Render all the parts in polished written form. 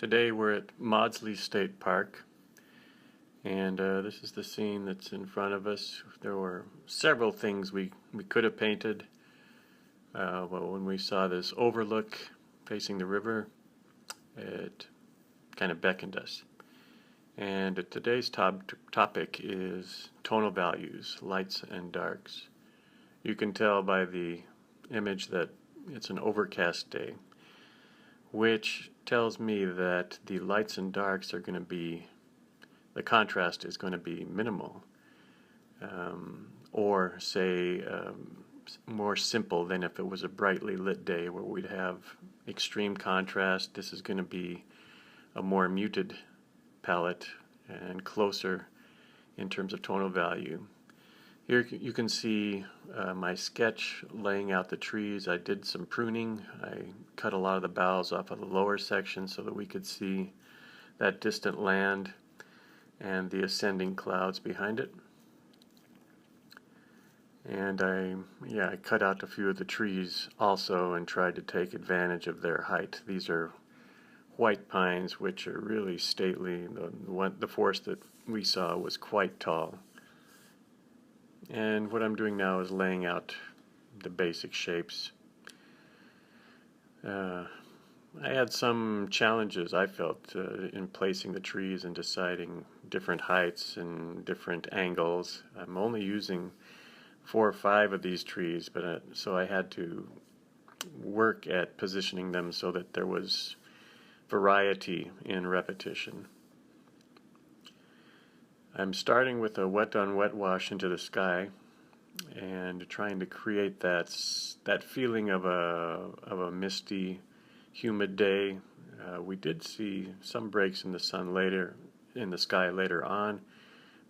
Today we're at Maudslay State Park, and this is the scene that's in front of us. There were several things we could have painted, but when we saw this overlook facing the river, it kind of beckoned us. And today's topic is tonal values, lights and darks. You can tell by the image that it's an overcast day, which tells me that the lights and darks are going to be, the contrast is going to be minimal, or say more simple than if it was a brightly lit day where we'd have extreme contrast. This is going to be a more muted palette and closer in terms of tonal value. Here you can see my sketch laying out the trees. I did some pruning. I cut a lot of the boughs off of the lower section so that we could see that distant land and the ascending clouds behind it. And I cut out a few of the trees also and tried to take advantage of their height. These are white pines, which are really stately. The forest that we saw was quite tall. And what I'm doing now is laying out the basic shapes. I had some challenges, I felt, in placing the trees and deciding different heights and different angles. I'm only using 4 or 5 of these trees, but so I had to work at positioning them so that there was variety in repetition. I'm starting with a wet-on-wet wash into the sky and trying to create that feeling of a misty, humid day. We did see some breaks in the sun later in the sky later on,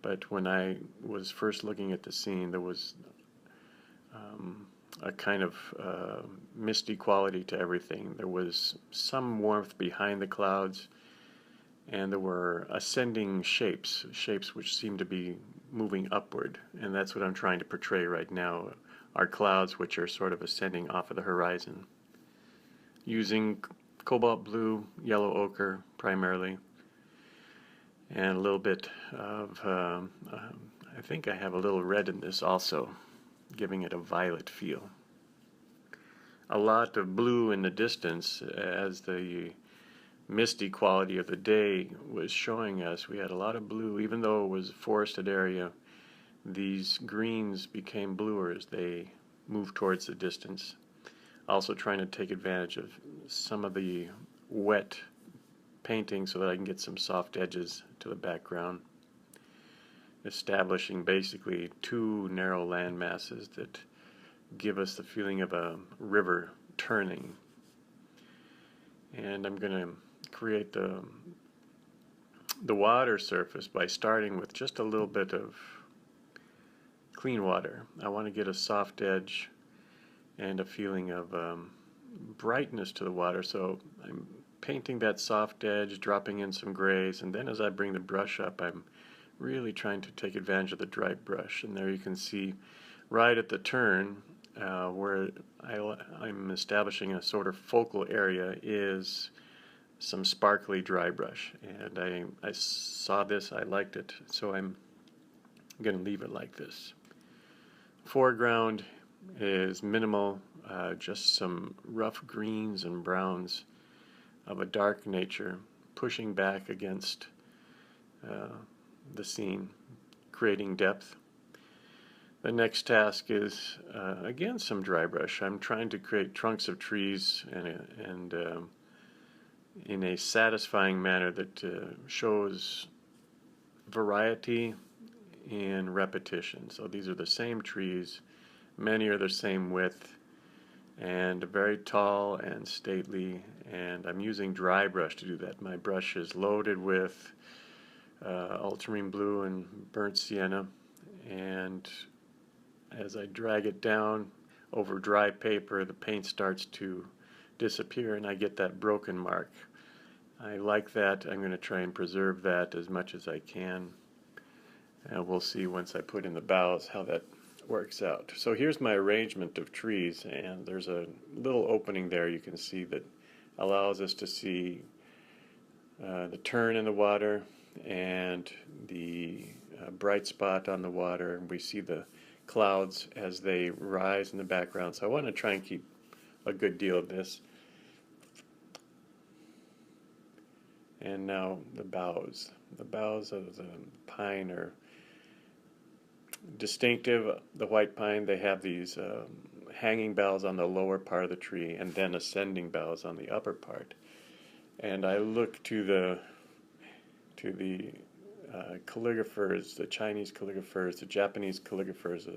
but when I was first looking at the scene, there was a kind of misty quality to everything. There was some warmth behind the clouds, and there were ascending shapes which seemed to be moving upward, and that's what I'm trying to portray right now, are clouds which are sort of ascending off of the horizon. Using cobalt blue, yellow ochre primarily, and a little bit of, I think I have a little red in this also, giving it a violet feel. A lot of blue in the distance as the misty quality of the day was showing us. We had a lot of blue. Even though it was a forested area, these greens became bluer as they moved towards the distance. Also trying to take advantage of some of the wet painting so that I can get some soft edges to the background, establishing basically 2 narrow land masses that give us the feeling of a river turning. And I'm going to create the water surface by starting with just a little bit of clean water. I want to get a soft edge and a feeling of brightness to the water, so I'm painting that soft edge, dropping in some grays, and then as I bring the brush up, I'm really trying to take advantage of the dry brush. And there you can see right at the turn where I'm establishing a sort of focal area is some sparkly dry brush, and I saw this, I liked it, so I'm going to leave it like this. Foreground is minimal, just some rough greens and browns of a dark nature pushing back against the scene, creating depth. The next task is again some dry brush. I'm trying to create trunks of trees and in a satisfying manner that shows variety in repetition. So these are the same trees, many are the same width, and very tall and stately, and I'm using dry brush to do that. My brush is loaded with ultramarine blue and burnt sienna, and as I drag it down over dry paper, the paint starts to disappear and I get that broken mark. I like that. I'm going to try and preserve that as much as I can. We'll see once I put in the boughs how that works out. So here's my arrangement of trees, and there's a little opening there you can see that allows us to see the turn in the water and the bright spot on the water. We see the clouds as they rise in the background. So I want to try and keep a good deal of this. And now the boughs. The boughs of the pine are distinctive. The white pine, they have these hanging boughs on the lower part of the tree and then ascending boughs on the upper part. And I look to the calligraphers, the Chinese calligraphers, the Japanese calligraphers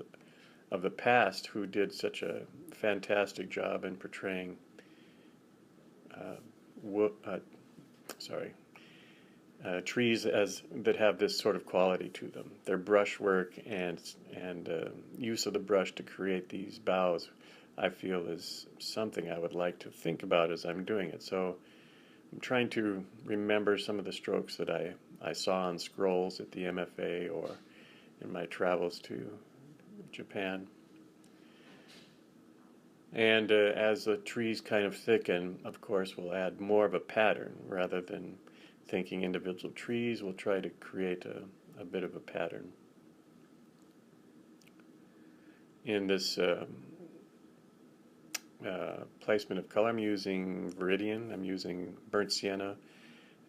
of the past who did such a fantastic job in portraying trees that have this sort of quality to them. Their brushwork and use of the brush to create these boughs, I feel, is something I would like to think about as I'm doing it. So I'm trying to remember some of the strokes that I saw on scrolls at the MFA or in my travels to Japan. And as the trees kind of thicken, of course, we'll add more of a pattern. Rather than thinking individual trees, we'll try to create a bit of a pattern. In this placement of color, I'm using Viridian, I'm using Burnt Sienna,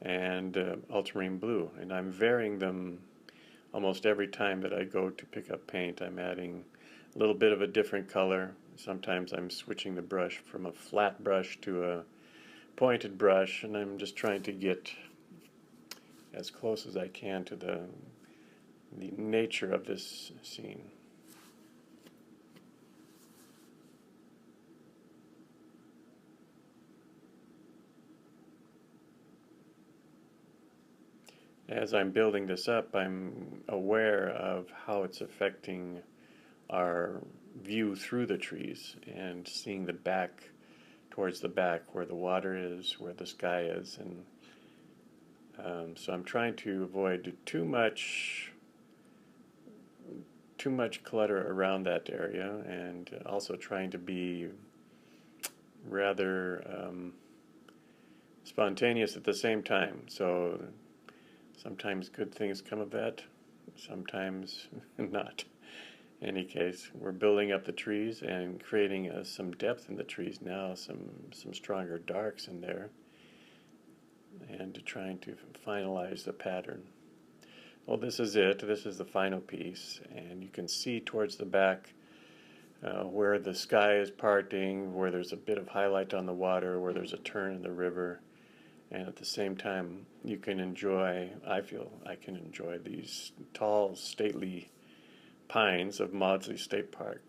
and Ultramarine Blue. And I'm varying them almost every time that I go to pick up paint. I'm adding a little bit of a different color. Sometimes I'm switching the brush from a flat brush to a pointed brush, and I'm just trying to get as close as I can to the nature of this scene. As I'm building this up, I'm aware of how it's affecting our view through the trees and seeing the back, towards the back where the water is, where the sky is, and so I'm trying to avoid too much clutter around that area, and also trying to be rather spontaneous at the same time. So sometimes good things come of that, sometimes not. In any case, we're building up the trees and creating some depth in the trees now, some stronger darks in there, and trying to finalize the pattern. Well, this is it. This is the final piece, and you can see towards the back where the sky is parting, where there's a bit of highlight on the water, where there's a turn in the river, and at the same time you can enjoy, I feel I can enjoy these tall, stately pines of Maudslay State Park.